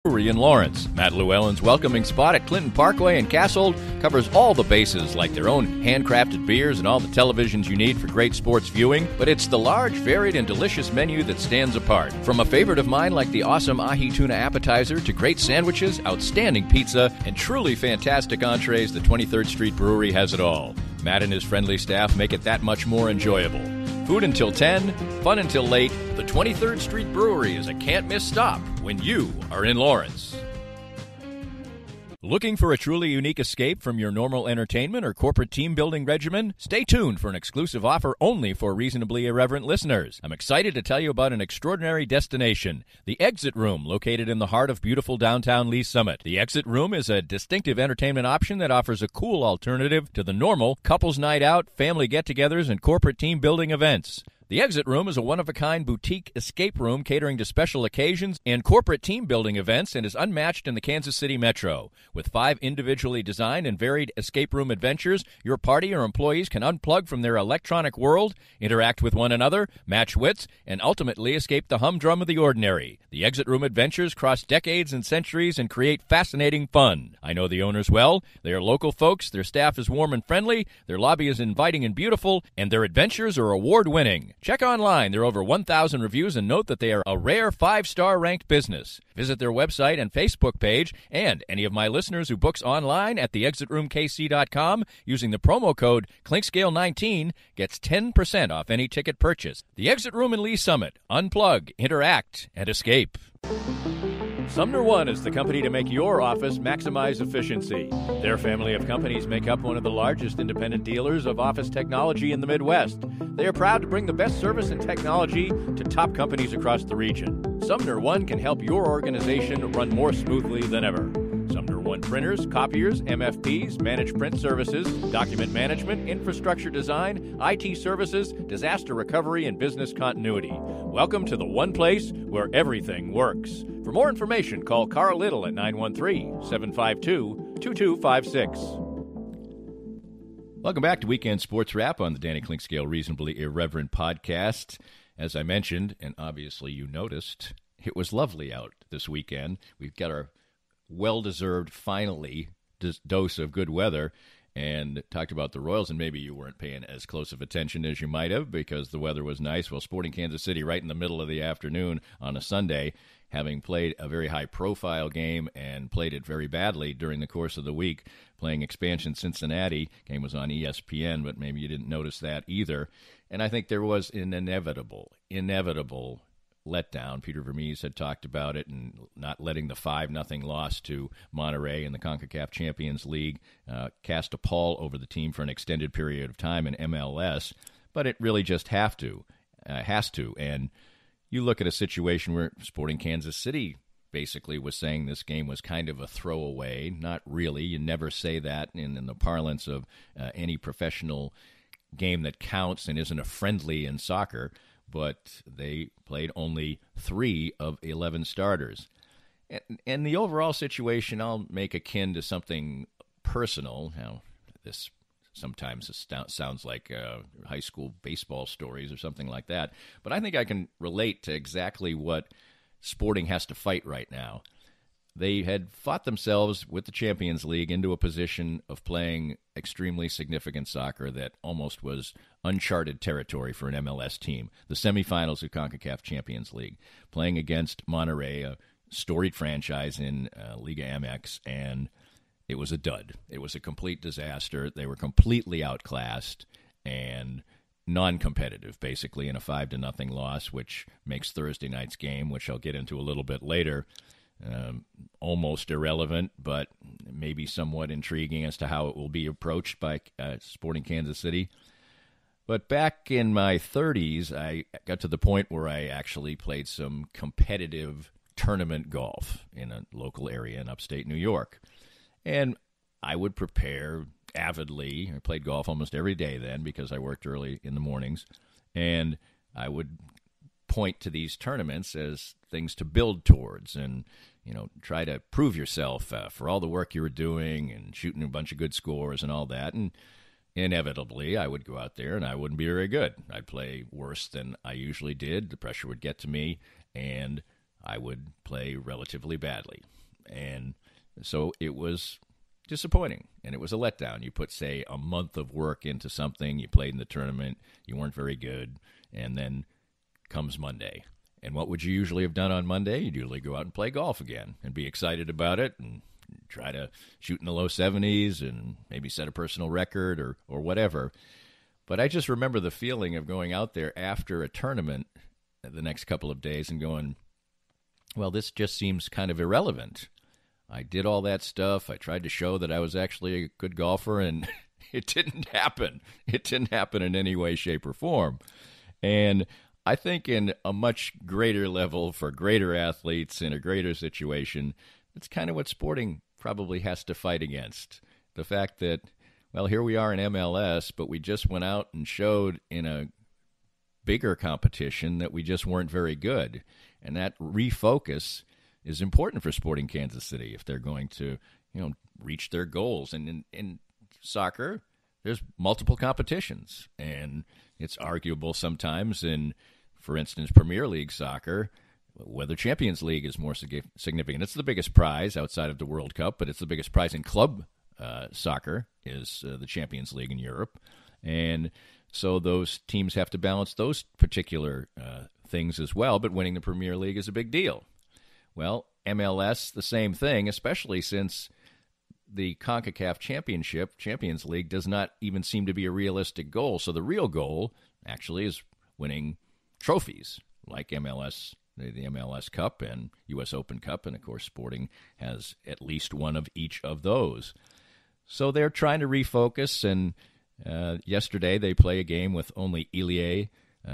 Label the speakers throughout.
Speaker 1: Brewery in Lawrence. Matt Llewellyn's welcoming spot at Clinton Parkway in Cassold covers all the bases like their own handcrafted beers and all the televisions you need for great sports viewing, but it's the large, varied, and delicious menu that stands apart. From a favorite of mine like the awesome ahi tuna appetizer to great sandwiches, outstanding pizza, and truly fantastic entrees, the 23rd Street Brewery has it all. Matt and his friendly staff make it that much more enjoyable. Food until 10, fun until late. The 23rd Street Brewery is a can't-miss stop when you are in Lawrence. Looking for a truly unique escape from your normal entertainment or corporate team-building regimen? Stay tuned for an exclusive offer only for reasonably irreverent listeners. I'm excited to tell you about an extraordinary destination, the Exit Room, located in the heart of beautiful downtown Lee Summit. The Exit Room is a distinctive entertainment option that offers a cool alternative to the normal couples night out, family get-togethers, and corporate team-building events. The Exit Room is a one-of-a-kind boutique escape room catering to special occasions and corporate team-building events and is unmatched in the Kansas City metro. With 5 individually designed and varied escape room adventures, your party or employees can unplug from their electronic world, interact with one another, match wits, and ultimately escape the humdrum of the ordinary. The Exit Room adventures cross decades and centuries and create fascinating fun. I know the owners well. They are local folks, their staff is warm and friendly, their lobby is inviting and beautiful, and their adventures are award-winning. Check online. There are over 1,000 reviews, and note that they are a rare 5-star ranked business. Visit their website and Facebook page, and any of my listeners who books online at theexitroomkc.com using the promo code ClinkScale19 gets 10% off any ticket purchase. The Exit Room in Lee Summit. Unplug, interact, and escape. Sumner One is the company to make your office maximize efficiency. Their family of companies make up one of the largest independent dealers of office technology in the Midwest. They are proud to bring the best service and technology to top companies across the region. Sumner One can help your organization run more smoothly than ever. Sumner One printers, copiers, MFPs, managed print services, document management, infrastructure design, IT services, disaster recovery, and business continuity. Welcome to the one place where everything works. For more information, call Carl Little at 913-752-2256. Welcome back to Weekend Sports Wrap on the Danny Clinkscale Reasonably Irreverent podcast. As I mentioned, and obviously you noticed, it was lovely out this weekend. We've got our well-deserved, finally, dose of good weather, and talked about the Royals, and maybe you weren't paying as close of attention as you might have because the weather was nice. Well, Sporting Kansas City right in the middle of the afternoon on a Sunday, having played a very high-profile game and played it very badly during the course of the week, playing expansion Cincinnati. Game was on ESPN, but maybe you didn't notice that either. And I think there was an inevitable letdown. Peter Vermees had talked about it and not letting the 5-0 loss to Monterey in the CONCACAF Champions League cast a pall over the team for an extended period of time in MLS, but it really just has to. And you look at a situation where Sporting Kansas City basically was saying this game was kind of a throwaway. Not really. You never say that in the parlance of any professional game that counts and isn't a friendly in soccer. But they played only 3 of 11 starters. And the overall situation I'll make akin to something personal. Now, this sometimes sounds like high school baseball stories or something like that. But I think I can relate to exactly what Sporting has to fight right now. They had fought themselves with the Champions League into a position of playing extremely significant soccer that almost was uncharted territory for an MLS team. The semifinals of CONCACAF Champions League, playing against Monterey, a storied franchise in Liga MX, and it was a dud. It was a complete disaster. They were completely outclassed and non-competitive, basically, in a 5-0 loss, which makes Thursday night's game, which I'll get into a little bit later, almost irrelevant, but maybe somewhat intriguing as to how it will be approached by Sporting Kansas City. But back in my 30s, I got to the point where I actually played some competitive tournament golf in a local area in upstate New York. And I would prepare avidly. I played golf almost every day then because I worked early in the mornings. And I would point to these tournaments as things to build towards and, try to prove yourself for all the work you were doing and shooting a bunch of good scores and all that. And inevitably, I would go out there and I wouldn't be very good. I'd play worse than I usually did. The pressure would get to me, and I would play relatively badly. And so it was disappointing, and it was a letdown. You put, say, a month of work into something, you played in the tournament, you weren't very good, and then comes Monday. And what would you usually have done on Monday? You'd usually go out and play golf again and be excited about it and try to shoot in the low 70s and maybe set a personal record or whatever. But I just remember the feeling of going out there after a tournament the next couple of days and going, well, this just seems kind of irrelevant. I did all that stuff. I tried to show that I was actually a good golfer, and it didn't happen. It didn't happen in any way, shape, or form. And I think in a much greater level for greater athletes in a greater situation, it's kind of what sporting probably has to fight against. The fact that, well, here we are in MLS, but we just went out and showed in a bigger competition that we just weren't very good. And that refocus is important for Sporting Kansas City if they're going to, reach their goals. And in soccer, there's multiple competitions, and it's arguable sometimes in, for instance, Premier League soccer, whether Champions League is more significant. It's the biggest prize outside of the World Cup, but it's the biggest prize in club soccer is the Champions League in Europe. And so those teams have to balance those particular things as well, but winning the Premier League is a big deal. Well, MLS, the same thing, especially since the CONCACAF Champions League, does not even seem to be a realistic goal. So the real goal actually is winning trophies like MLS, the MLS Cup and U.S. Open Cup, and of course Sporting has at least one of each of those. So they're trying to refocus, and yesterday they play a game with only Ilie,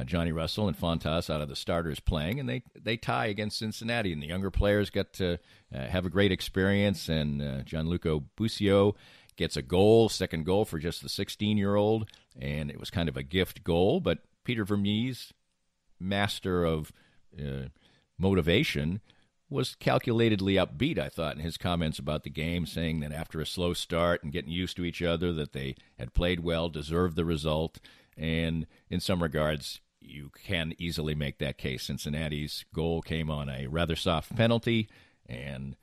Speaker 1: Johnny Russell, and Fontas out of the starters playing, and they tie against Cincinnati, and the younger players got to have a great experience, and Gianluca Busio gets a goal, second goal for just the 16-year-old, and it was kind of a gift goal, but Peter Vermees, master of motivation, was calculatedly upbeat, I thought, in his comments about the game, saying that after a slow start and getting used to each other, that they had played well, deserved the result, and in some regards, you can easily make that case. Cincinnati's goal came on a rather soft penalty, and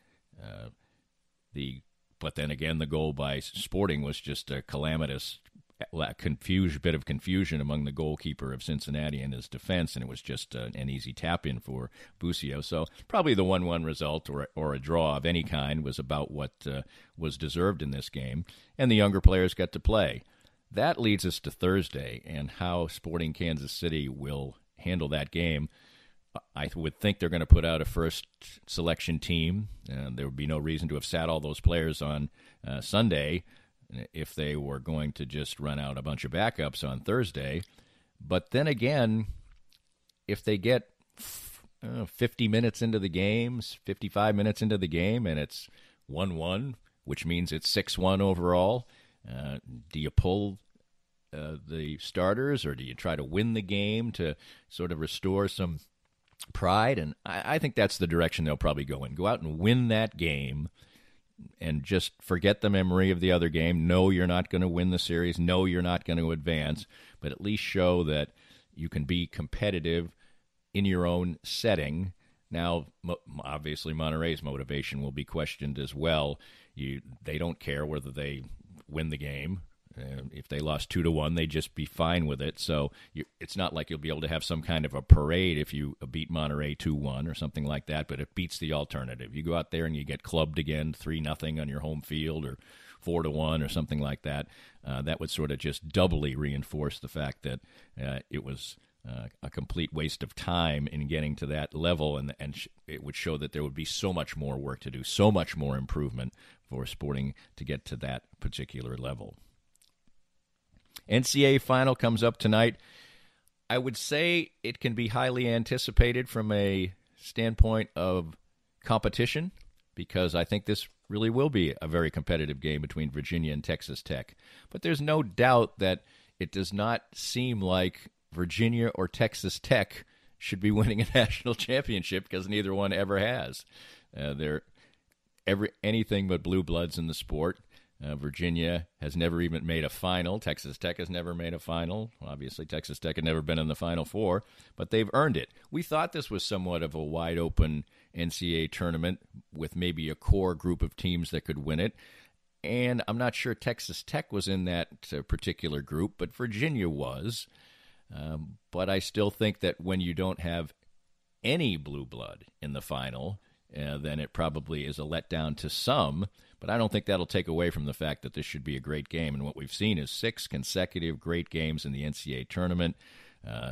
Speaker 1: but then again, the goal by Sporting was just a calamitous bit of confusion among the goalkeeper of Cincinnati and his defense, and it was just an easy tap-in for Busio. So probably the 1-1 result or a draw of any kind was about what was deserved in this game, and the younger players got to play. That leads us to Thursday and how Sporting Kansas City will handle that game. I would think they're going to put out a first selection team, and there would be no reason to have sat all those players on Sunday if they were going to just run out a bunch of backups on Thursday. But then again, if they get 50 minutes into the games, 55 minutes into the game, and it's 1-1, which means it's 6-1 overall, do you pull the starters, or do you try to win the game to sort of restore some pride? And I think that's the direction they'll probably go in. Go out and win that game and just forget the memory of the other game. No, you're not going to win the series. No, you're not going to advance, but at least show that you can be competitive in your own setting. Now, obviously, Monterrey's motivation will be questioned as well. They don't care whether they win the game. If they lost 2-1, they'd just be fine with it. So it's not like you'll be able to have some kind of a parade if you beat Monterrey 2-1 or something like that, but it beats the alternative. You go out there and you get clubbed again 3-0 on your home field or 4-1 or something like that. That would sort of just doubly reinforce the fact that it was a complete waste of time in getting to that level, and it would show that there would be so much more work to do, so much more improvement for Sporting to get to that particular level. NCAA final comes up tonight. I would say it can be highly anticipated from a standpoint of competition, because I think this really will be a very competitive game between Virginia and Texas Tech. But there's no doubt that it does not seem like Virginia or Texas Tech should be winning a national championship, because neither one ever has. They're anything but blue bloods in the sport. Virginia has never even made a final. Texas Tech has never made a final. Obviously, Texas Tech had never been in the Final Four, but they've earned it. We thought this was somewhat of a wide-open NCAA tournament with maybe a core group of teams that could win it. And I'm not sure Texas Tech was in that particular group, but Virginia was. But I still think that when you don't have any blue blood in the final, then it probably is a letdown to some. But I don't think that'll take away from the fact that this should be a great game. And what we've seen is 6 consecutive great games in the NCAA tournament,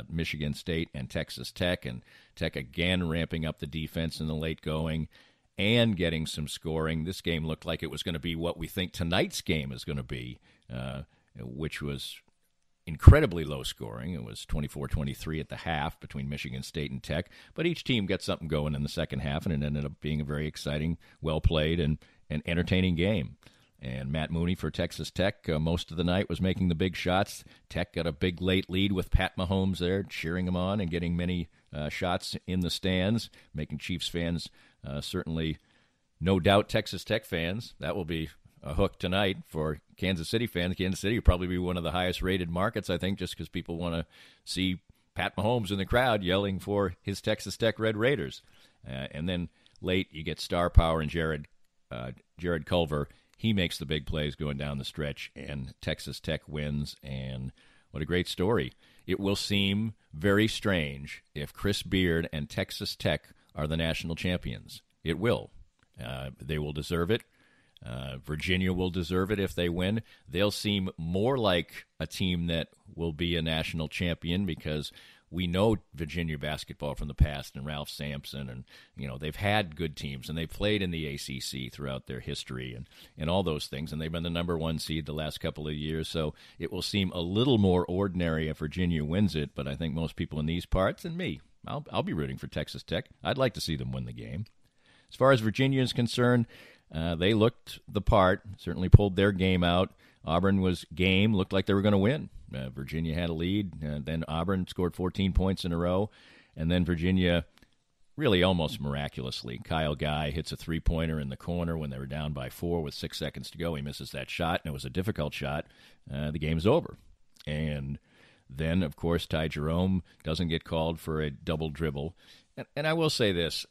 Speaker 1: Michigan State and Texas Tech, and Tech again ramping up the defense in the late going and getting some scoring. This game looked like it was going to be what we think tonight's game is going to be, which was incredibly low scoring. It was 24-23 at the half between Michigan State and Tech, but each team got something going in the second half, and it ended up being a very exciting, well-played, and entertaining game. And Matt Mooney for Texas Tech most of the night was making the big shots. Tech got a big late lead with Pat Mahomes there, cheering him on and getting many shots in the stands, making Chiefs fans certainly, no doubt, Texas Tech fans. That will be a hook tonight for Kansas City fans. Kansas City will probably be one of the highest-rated markets, I think, just because people want to see Pat Mahomes in the crowd yelling for his Texas Tech Red Raiders. And then late, you get star power and Jared Culver. He makes the big plays going down the stretch, and Texas Tech wins. And what a great story. It will seem very strange if Chris Beard and Texas Tech are the national champions. It will. They will deserve it. Virginia will deserve it if they win. They'll seem more like a team that will be a national champion because we know Virginia basketball from the past and Ralph Sampson, and they've had good teams and they've played in the ACC throughout their history and all those things, and they've been the number 1 seed the last couple of years. So it will seem a little more ordinary if Virginia wins it, but I think most people in these parts, and me, I'll be rooting for Texas Tech. I'd like to see them win the game. As far as Virginia is concerned, they looked the part, certainly pulled their game out. Auburn was game, looked like they were going to win. Virginia had a lead, then Auburn scored 14 points in a row, and then Virginia, really almost miraculously, Kyle Guy hits a three-pointer in the corner when they were down by 4 with 6 seconds to go. He misses that shot, and it was a difficult shot. The game's over. And then, of course, Ty Jerome doesn't get called for a double dribble. And I will say this,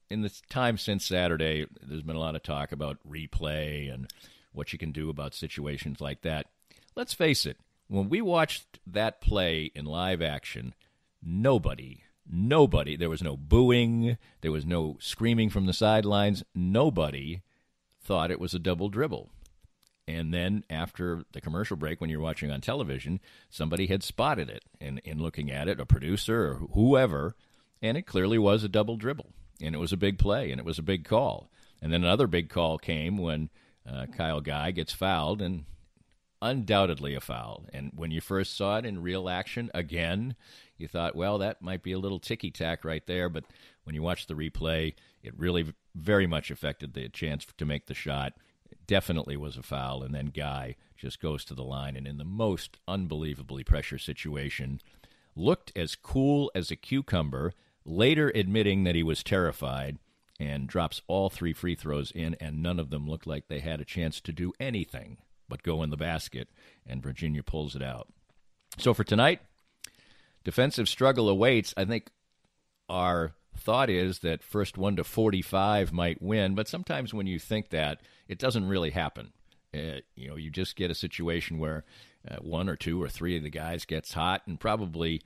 Speaker 1: in the time since Saturday, there's been a lot of talk about replay and what you can do about situations like that. Let's face it, when we watched that play in live action, nobody, there was no booing, there was no screaming from the sidelines, nobody thought it was a double dribble. And then after the commercial break, when you're watching on television, somebody had spotted it in looking at it, a producer or whoever, and it clearly was a double dribble. And it was a big play, and it was a big call. And then another big call came when Kyle Guy gets fouled, and undoubtedly a foul. And when you first saw it in real action, again, you thought, well, that might be a little ticky-tack right there. But when you watch the replay, it really very much affected the chance to make the shot. It definitely was a foul. And then Guy just goes to the line, and in the most unbelievably pressure situation, looked as cool as a cucumber, later admitting that he was terrified, and drops all 3 free throws in, and none of them looked like they had a chance to do anything but go in the basket, and Virginia pulls it out. So for tonight, defensive struggle awaits. I think our thought is that first 1 to 45 might win, but sometimes when you think that, it doesn't really happen. You just get a situation where 1 or 2 or 3 of the guys gets hot, and probably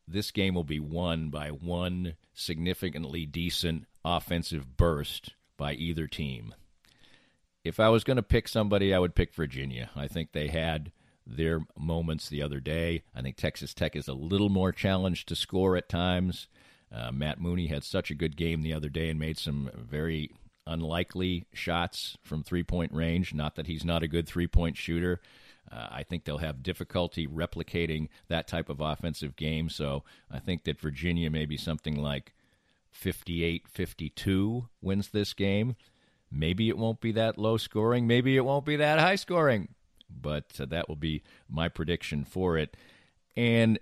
Speaker 1: this game will be won by one significantly decent offensive burst by either team. If I was going to pick somebody, I would pick Virginia. I think they had their moments the other day. I think Texas Tech is a little more challenged to score at times. Matt Mooney had such a good game the other day and made some very unlikely shots from three-point range. Not that he's not a good three-point shooter. I think they'll have difficulty replicating that type of offensive game. So I think that Virginia, maybe something like 58-52, wins this game. Maybe it won't be that low scoring. Maybe it won't be that high scoring. But that will be my prediction for it. And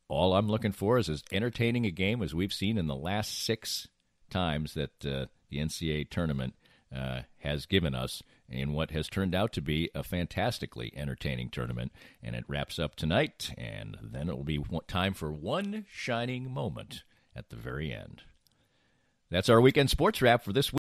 Speaker 1: all I'm looking for is as entertaining a game as we've seen in the last 6 times that the NCAA tournament has given us in what has turned out to be a fantastically entertaining tournament. And it wraps up tonight, and then it will be time for one shining moment at the very end. That's our weekend sports wrap for this week.